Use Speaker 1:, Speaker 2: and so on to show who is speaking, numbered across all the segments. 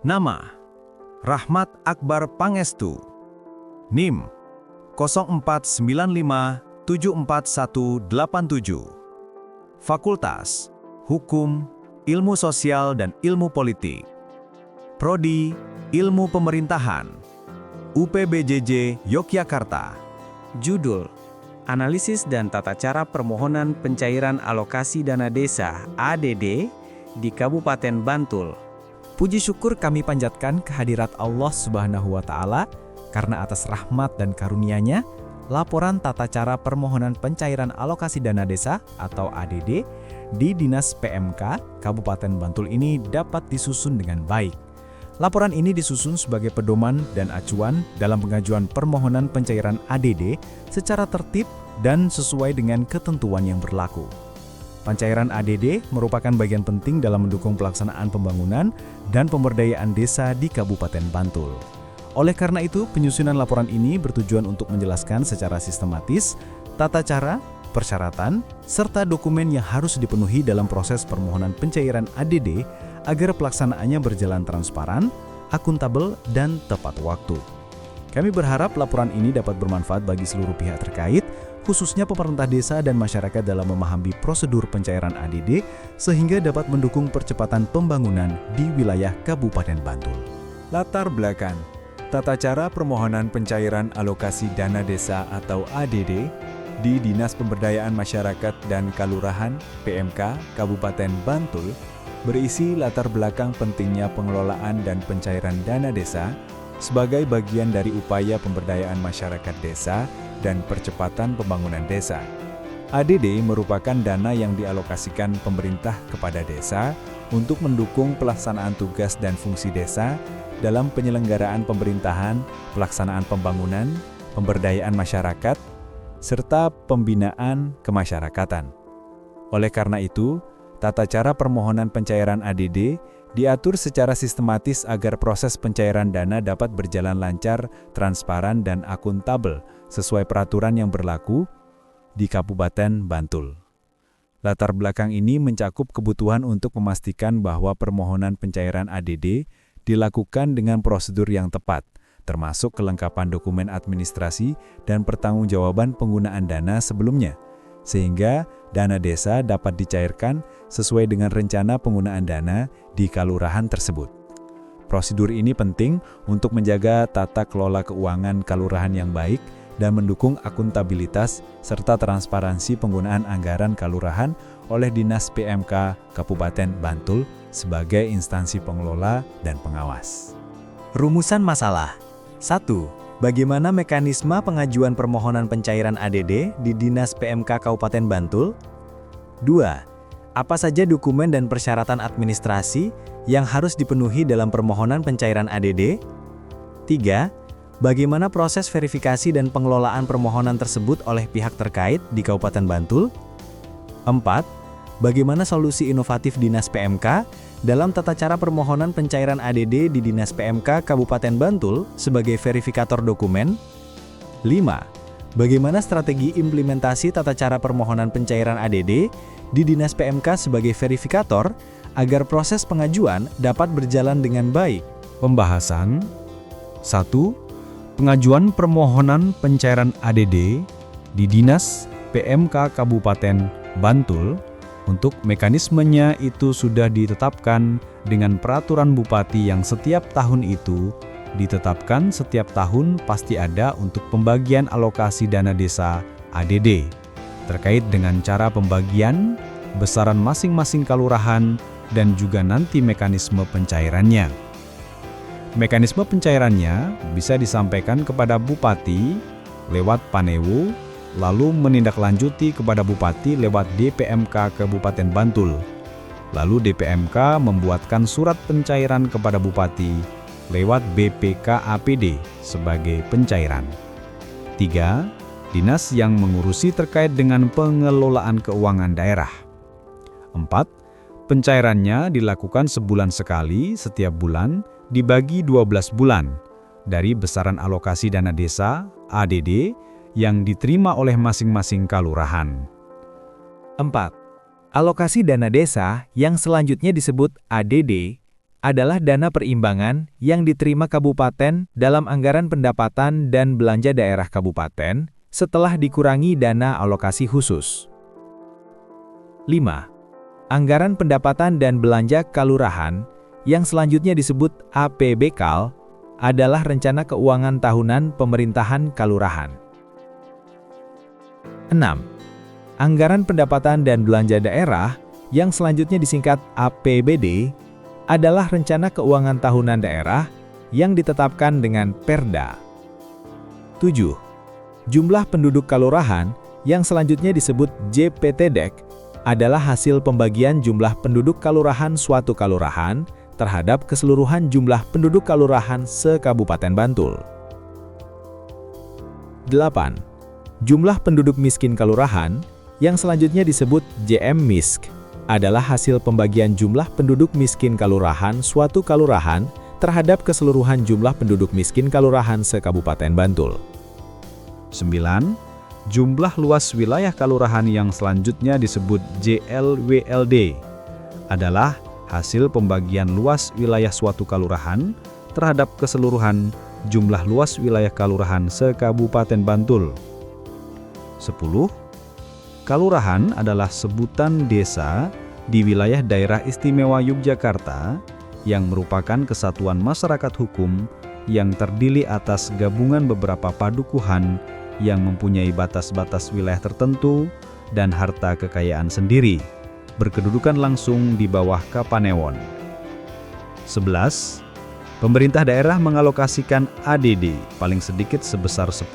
Speaker 1: Nama: Rahmat Akbar Pangestu. NIM 0495741187. Fakultas Hukum, Ilmu Sosial dan Ilmu Politik. Prodi Ilmu Pemerintahan, UPBJJ Yogyakarta.
Speaker 2: Judul: Analisis dan Tata Cara Permohonan Pencairan Alokasi Dana Desa (ADD) di Kabupaten Bantul.
Speaker 3: Puji syukur kami panjatkan kehadirat Allah Subhanahu wa Ta'ala karena atas rahmat dan karunia-Nya, laporan tata cara permohonan pencairan alokasi dana desa atau ADD di Dinas PMK Kabupaten Bantul ini dapat disusun dengan baik. Laporan ini disusun sebagai pedoman dan acuan dalam pengajuan permohonan pencairan ADD secara tertib dan sesuai dengan ketentuan yang berlaku. Pencairan ADD merupakan bagian penting dalam mendukung pelaksanaan pembangunan dan pemberdayaan desa di Kabupaten Bantul. Oleh karena itu, penyusunan laporan ini bertujuan untuk menjelaskan secara sistematis tata cara, persyaratan, serta dokumen yang harus dipenuhi dalam proses permohonan pencairan ADD agar pelaksanaannya berjalan transparan, akuntabel, dan tepat waktu. Kami berharap laporan ini dapat bermanfaat bagi seluruh pihak terkait, khususnya pemerintah desa dan masyarakat dalam memahami prosedur pencairan ADD sehingga dapat mendukung percepatan pembangunan di wilayah Kabupaten Bantul.
Speaker 4: Latar belakang tata cara permohonan pencairan alokasi dana desa atau ADD di Dinas Pemberdayaan Masyarakat dan Kalurahan PMK Kabupaten Bantul berisi latar belakang pentingnya pengelolaan dan pencairan dana desa sebagai bagian dari upaya pemberdayaan masyarakat desa dan percepatan pembangunan desa. ADD merupakan dana yang dialokasikan pemerintah kepada desa untuk mendukung pelaksanaan tugas dan fungsi desa dalam penyelenggaraan pemerintahan, pelaksanaan pembangunan, pemberdayaan masyarakat, serta pembinaan kemasyarakatan. Oleh karena itu, tata cara permohonan pencairan ADD diatur secara sistematis agar proses pencairan dana dapat berjalan lancar, transparan, dan akuntabel sesuai peraturan yang berlaku di Kabupaten Bantul. Latar belakang ini mencakup kebutuhan untuk memastikan bahwa permohonan pencairan ADD dilakukan dengan prosedur yang tepat, termasuk kelengkapan dokumen administrasi dan pertanggungjawaban penggunaan dana sebelumnya, sehingga dana desa dapat dicairkan sesuai dengan rencana penggunaan dana di kalurahan tersebut. Prosedur ini penting untuk menjaga tata kelola keuangan kalurahan yang baik dan mendukung akuntabilitas serta transparansi penggunaan anggaran kalurahan oleh Dinas PMK Kabupaten Bantul sebagai instansi pengelola dan pengawas.
Speaker 3: Rumusan masalah. 1. Bagaimana mekanisme pengajuan permohonan pencairan ADD di Dinas PMK Kabupaten Bantul? 2. Apa saja dokumen dan persyaratan administrasi yang harus dipenuhi dalam permohonan pencairan ADD? 3. Bagaimana proses verifikasi dan pengelolaan permohonan tersebut oleh pihak terkait di Kabupaten Bantul? 4. Bagaimana solusi inovatif Dinas PMK dalam tata cara permohonan pencairan ADD di Dinas PMK Kabupaten Bantul sebagai verifikator dokumen? 5. Bagaimana strategi implementasi tata cara permohonan pencairan ADD di Dinas PMK sebagai verifikator agar proses pengajuan dapat berjalan dengan baik?
Speaker 4: Pembahasan 1. Pengajuan permohonan pencairan ADD di Dinas PMK Kabupaten Bantul. Untuk mekanismenya itu sudah ditetapkan dengan peraturan Bupati yang setiap tahun itu ditetapkan setiap tahun pasti ada untuk pembagian alokasi dana desa ADD terkait dengan cara pembagian, besaran masing-masing kalurahan, dan juga nanti mekanisme pencairannya. Mekanisme pencairannya bisa disampaikan kepada Bupati lewat Panewu, lalu menindaklanjuti kepada Bupati lewat DPMK Kabupaten Bantul. Lalu DPMK membuatkan surat pencairan kepada Bupati lewat BPKAPD sebagai pencairan. 3. Dinas yang mengurusi terkait dengan pengelolaan keuangan daerah. 4. Pencairannya dilakukan sebulan sekali setiap bulan dibagi 12 bulan dari besaran alokasi dana desa ADD yang diterima oleh masing-masing kalurahan.
Speaker 3: 4. Alokasi dana desa yang selanjutnya disebut ADD adalah dana perimbangan yang diterima kabupaten dalam anggaran pendapatan dan belanja daerah kabupaten setelah dikurangi dana alokasi khusus. 5. Anggaran pendapatan dan belanja kalurahan yang selanjutnya disebut APBKAL adalah rencana keuangan tahunan pemerintahan kalurahan. 6. Anggaran pendapatan dan belanja daerah yang selanjutnya disingkat APBD adalah rencana keuangan tahunan daerah yang ditetapkan dengan Perda. 7. Jumlah penduduk kalurahan yang selanjutnya disebut JPTDEK adalah hasil pembagian jumlah penduduk kalurahan suatu kalurahan terhadap keseluruhan jumlah penduduk kalurahan se-Kabupaten Bantul. 8. Jumlah penduduk miskin kalurahan yang selanjutnya disebut JMMISK adalah hasil pembagian jumlah penduduk miskin kalurahan suatu kalurahan terhadap keseluruhan jumlah penduduk miskin kalurahan se-Kabupaten Bantul.
Speaker 5: 9. Jumlah luas wilayah kalurahan yang selanjutnya disebut JLWLD adalah hasil pembagian luas wilayah suatu kalurahan terhadap keseluruhan jumlah luas wilayah kalurahan se-Kabupaten Bantul. 10. Kalurahan adalah sebutan desa di wilayah Daerah Istimewa Yogyakarta yang merupakan kesatuan masyarakat hukum yang terdiri atas gabungan beberapa padukuhan yang mempunyai batas-batas wilayah tertentu dan harta kekayaan sendiri, berkedudukan langsung di bawah Kapanewon. 11. Pemerintah daerah mengalokasikan ADD paling sedikit sebesar 10%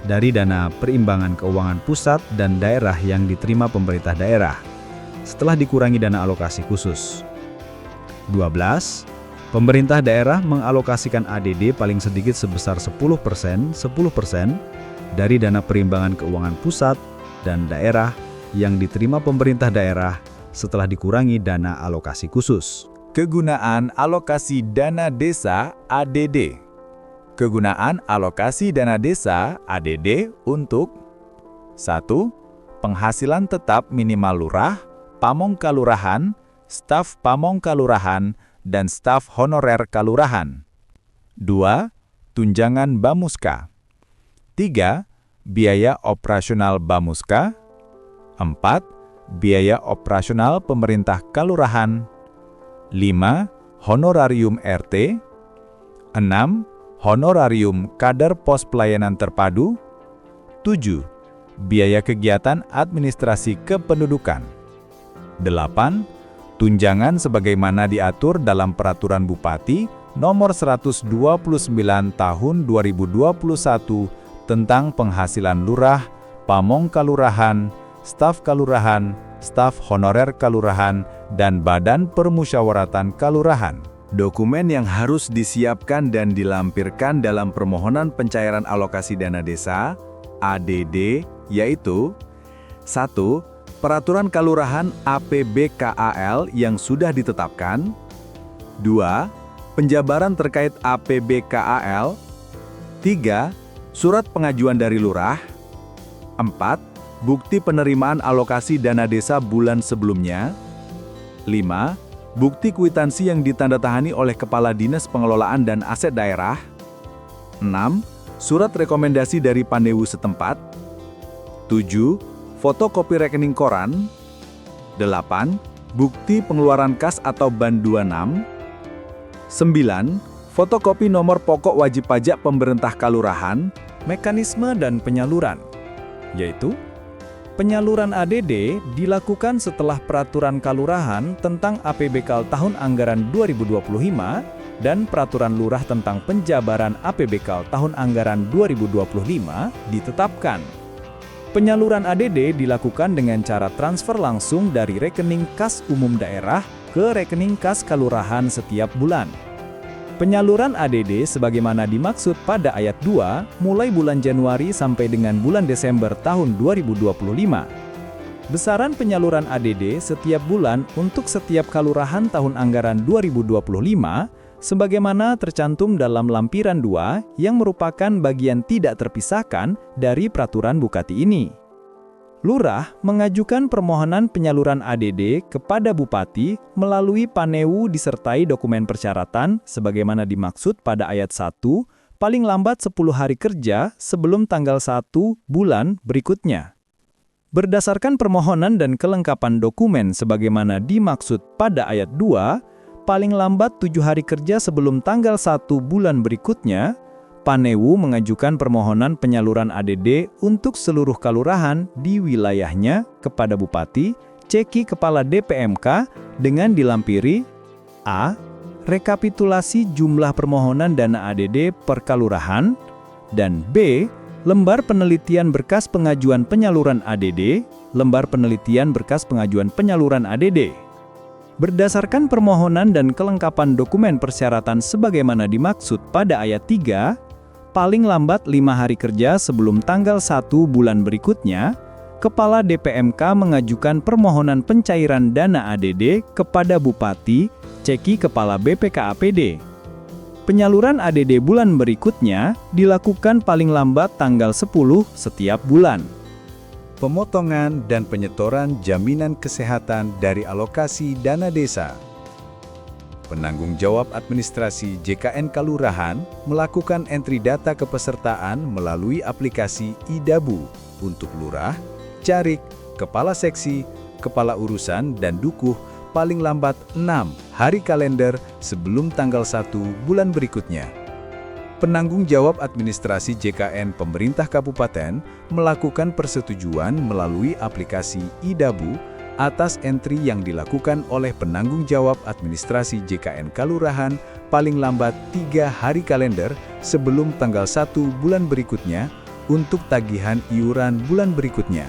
Speaker 5: dari dana perimbangan keuangan pusat dan daerah yang diterima pemerintah daerah, setelah dikurangi dana alokasi khusus. 12. Pemerintah daerah mengalokasikan ADD paling sedikit sebesar 10% dari dana perimbangan keuangan pusat dan daerah yang diterima pemerintah daerah setelah dikurangi dana alokasi khusus.
Speaker 1: Kegunaan alokasi dana desa ADD. Kegunaan alokasi dana desa ADD untuk 1. Penghasilan tetap minimal lurah, pamong kalurahan, staf pamong kalurahan, dan staf honorer kalurahan. 2. Tunjangan Bamuska. 3. Biaya operasional Bamuska. 4. Biaya operasional pemerintah kalurahan. 5. Honorarium RT. 6. Honorarium kader pos pelayanan terpadu. 7. Biaya kegiatan administrasi kependudukan. 8. Tunjangan sebagaimana diatur dalam Peraturan Bupati Nomor 129 Tahun 2021 tentang penghasilan lurah, pamong kalurahan, staf kalurahan, staf honorer kalurahan, dan badan permusyawaratan kalurahan. Dokumen yang harus disiapkan dan dilampirkan dalam permohonan pencairan alokasi dana desa ADD yaitu 1. Peraturan Kalurahan APBKAL yang sudah ditetapkan. 2. Penjabaran terkait APBKAL. 3. Surat pengajuan dari lurah. 4. Bukti penerimaan alokasi dana desa bulan sebelumnya. 5. Bukti kwitansi yang ditandatangani oleh Kepala Dinas Pengelolaan dan Aset Daerah. 6. Surat rekomendasi dari Pandewu setempat. 7. Fotokopi rekening koran. 8. Bukti pengeluaran kas atau ban 26. 9. Fotokopi nomor pokok wajib pajak pemerintah kalurahan.
Speaker 3: Mekanisme dan penyaluran, yaitu penyaluran ADD dilakukan setelah Peraturan Kalurahan tentang APBKAL tahun anggaran 2025 dan Peraturan Lurah tentang penjabaran APBKAL tahun anggaran 2025 ditetapkan. Penyaluran ADD dilakukan dengan cara transfer langsung dari rekening kas umum daerah ke rekening kas kalurahan setiap bulan. Penyaluran ADD sebagaimana dimaksud pada ayat 2 mulai bulan Januari sampai dengan bulan Desember tahun 2025. Besaran penyaluran ADD setiap bulan untuk setiap kalurahan tahun anggaran 2025 sebagaimana tercantum dalam lampiran 2 yang merupakan bagian tidak terpisahkan dari peraturan Bupati ini.
Speaker 2: Lurah mengajukan permohonan penyaluran ADD kepada Bupati melalui Panewu disertai dokumen persyaratan sebagaimana dimaksud pada ayat 1, paling lambat 10 hari kerja sebelum tanggal 1 bulan berikutnya. Berdasarkan permohonan dan kelengkapan dokumen sebagaimana dimaksud pada ayat 2, paling lambat 7 hari kerja sebelum tanggal 1 bulan berikutnya, Panewu mengajukan permohonan penyaluran ADD untuk seluruh kalurahan di wilayahnya kepada Bupati, Ceki Kepala DPMK dengan dilampiri A. Rekapitulasi jumlah permohonan dana ADD per kalurahan, dan B. Lembar penelitian berkas pengajuan penyaluran ADD, lembar penelitian berkas pengajuan penyaluran ADD. Berdasarkan permohonan dan kelengkapan dokumen persyaratan sebagaimana dimaksud pada ayat 3, paling lambat 5 hari kerja sebelum tanggal 1 bulan berikutnya, Kepala DPMK mengajukan permohonan pencairan dana ADD kepada Bupati, Ceki Kepala BPKAPD. Penyaluran ADD bulan berikutnya dilakukan paling lambat tanggal 10 setiap bulan.
Speaker 5: Pemotongan dan penyetoran jaminan kesehatan dari alokasi dana desa. Penanggung jawab administrasi JKN Kalurahan melakukan entry data kepesertaan melalui aplikasi iDabu untuk lurah, carik, kepala seksi, kepala urusan, dan dukuh paling lambat 6 hari kalender sebelum tanggal 1 bulan berikutnya. Penanggung jawab administrasi JKN pemerintah kabupaten melakukan persetujuan melalui aplikasi iDabu atas entry yang dilakukan oleh penanggung jawab administrasi JKN Kalurahan paling lambat 3 hari kalender sebelum tanggal 1 bulan berikutnya untuk tagihan iuran bulan berikutnya.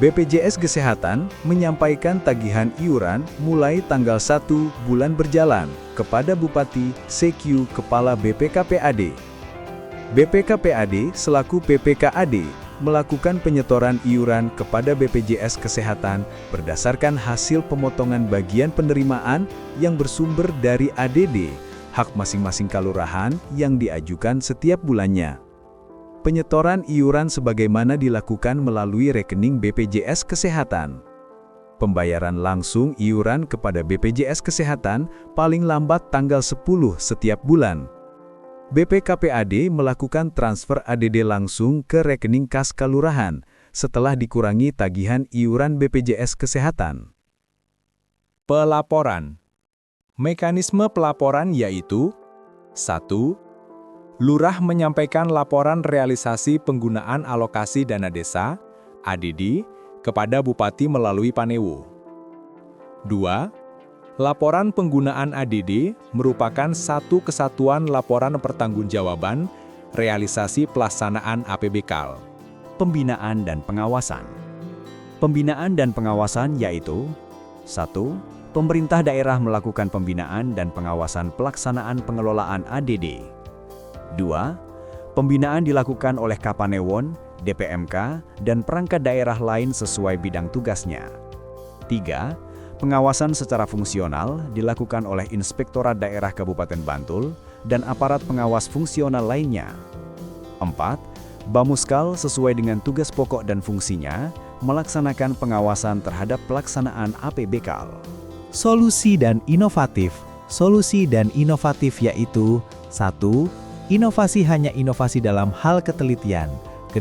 Speaker 5: BPJS Kesehatan menyampaikan tagihan iuran mulai tanggal 1 bulan berjalan kepada Bupati CQ Kepala BPKPAD. BPKPAD selaku PPKAD melakukan penyetoran iuran kepada BPJS Kesehatan berdasarkan hasil pemotongan bagian penerimaan yang bersumber dari ADD, hak masing-masing kalurahan yang diajukan setiap bulannya. Penyetoran iuran sebagaimana dilakukan melalui rekening BPJS Kesehatan. Pembayaran langsung iuran kepada BPJS Kesehatan paling lambat tanggal 10 setiap bulan. BPKPAD melakukan transfer ADD langsung ke rekening kas kalurahan setelah dikurangi tagihan iuran BPJS Kesehatan.
Speaker 4: Pelaporan. Mekanisme pelaporan yaitu 1. Lurah menyampaikan laporan realisasi penggunaan alokasi dana desa (ADD) kepada Bupati melalui Panewu. 2. Laporan penggunaan ADD merupakan satu kesatuan laporan pertanggungjawaban realisasi pelaksanaan APBKAL.
Speaker 3: Pembinaan dan pengawasan. Pembinaan dan pengawasan yaitu 1. Pemerintah daerah melakukan pembinaan dan pengawasan pelaksanaan pengelolaan ADD. 2. Pembinaan dilakukan oleh Kapanewon, DPMK, dan perangkat daerah lain sesuai bidang tugasnya. 3. Pengawasan secara fungsional dilakukan oleh Inspektorat Daerah Kabupaten Bantul dan aparat pengawas fungsional lainnya. 4. Bamuskal sesuai dengan tugas pokok dan fungsinya melaksanakan pengawasan terhadap pelaksanaan APBKAL. Solusi dan inovatif. Solusi dan inovatif yaitu 1. Inovasi hanya inovasi dalam hal ketelitian. 2.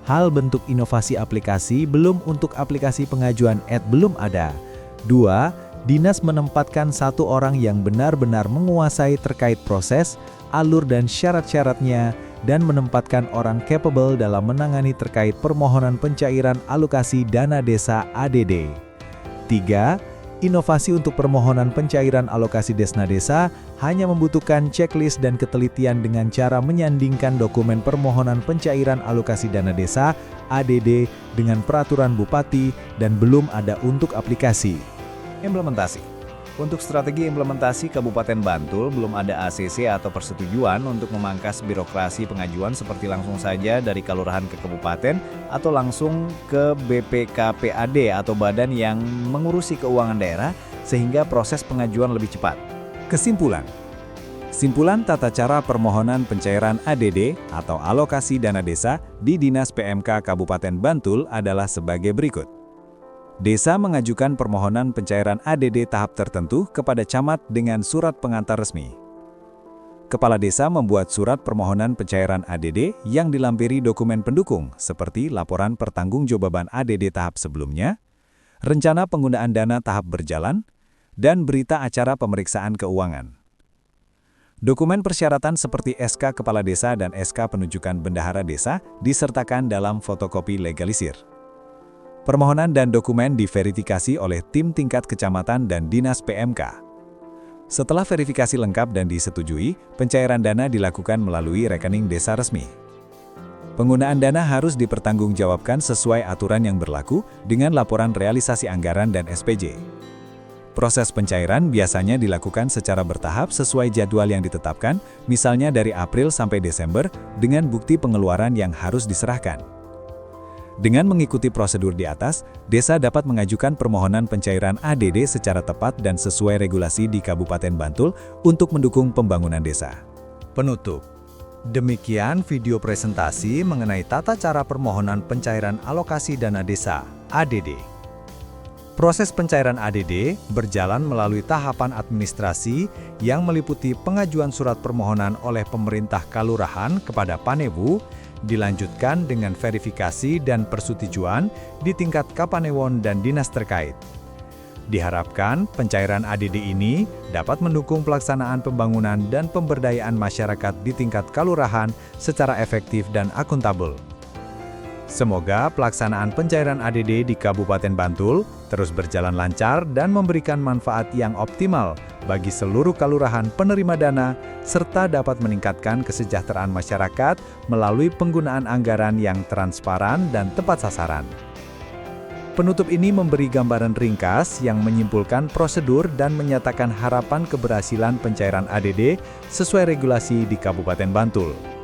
Speaker 3: Hal bentuk inovasi aplikasi belum untuk aplikasi pengajuan belum ada. 2. Dinas menempatkan satu orang yang benar-benar menguasai terkait proses, alur dan syarat-syaratnya, dan menempatkan orang capable dalam menangani terkait permohonan pencairan alokasi dana desa ADD. 3. Inovasi untuk permohonan pencairan alokasi desna desa hanya membutuhkan checklist dan ketelitian dengan cara menyandingkan dokumen permohonan pencairan alokasi dana desa ADD dengan peraturan Bupati dan belum ada untuk aplikasi.
Speaker 1: Implementasi. Untuk strategi implementasi Kabupaten Bantul belum ada ACC atau persetujuan untuk memangkas birokrasi pengajuan seperti langsung saja dari kalurahan ke kabupaten atau langsung ke BPKPAD atau badan yang mengurusi keuangan daerah sehingga proses pengajuan lebih cepat.
Speaker 4: Kesimpulan.
Speaker 2: Simpulan tata cara permohonan pencairan ADD atau alokasi dana desa di Dinas PMK Kabupaten Bantul adalah sebagai berikut. Desa mengajukan permohonan pencairan ADD tahap tertentu kepada camat dengan surat pengantar resmi. Kepala desa membuat surat permohonan pencairan ADD yang dilampiri dokumen pendukung seperti laporan pertanggungjawaban ADD tahap sebelumnya, rencana penggunaan dana tahap berjalan, dan berita acara pemeriksaan keuangan. Dokumen persyaratan seperti SK Kepala Desa dan SK Penunjukan Bendahara Desa disertakan dalam fotokopi legalisir. Permohonan dan dokumen diverifikasi oleh tim tingkat kecamatan dan Dinas PMK. Setelah verifikasi lengkap dan disetujui, pencairan dana dilakukan melalui rekening desa resmi. Penggunaan dana harus dipertanggungjawabkan sesuai aturan yang berlaku dengan laporan realisasi anggaran dan SPJ. Proses pencairan biasanya dilakukan secara bertahap sesuai jadwal yang ditetapkan, misalnya dari April sampai Desember, dengan bukti pengeluaran yang harus diserahkan. Dengan mengikuti prosedur di atas, desa dapat mengajukan permohonan pencairan ADD secara tepat dan sesuai regulasi di Kabupaten Bantul untuk mendukung pembangunan desa.
Speaker 1: Penutup. Demikian video presentasi mengenai tata cara permohonan pencairan alokasi dana desa (ADD). Proses pencairan ADD berjalan melalui tahapan administrasi yang meliputi pengajuan surat permohonan oleh pemerintah kalurahan kepada Panewu, dilanjutkan dengan verifikasi dan persetujuan di tingkat Kapanewon dan dinas terkait. Diharapkan pencairan ADD ini dapat mendukung pelaksanaan pembangunan dan pemberdayaan masyarakat di tingkat kalurahan secara efektif dan akuntabel. Semoga pelaksanaan pencairan ADD di Kabupaten Bantul terus berjalan lancar dan memberikan manfaat yang optimal bagi seluruh kalurahan penerima dana, serta dapat meningkatkan kesejahteraan masyarakat melalui penggunaan anggaran yang transparan dan tepat sasaran. Penutup ini memberi gambaran ringkas yang menyimpulkan prosedur dan menyatakan harapan keberhasilan pencairan ADD sesuai regulasi di Kabupaten Bantul.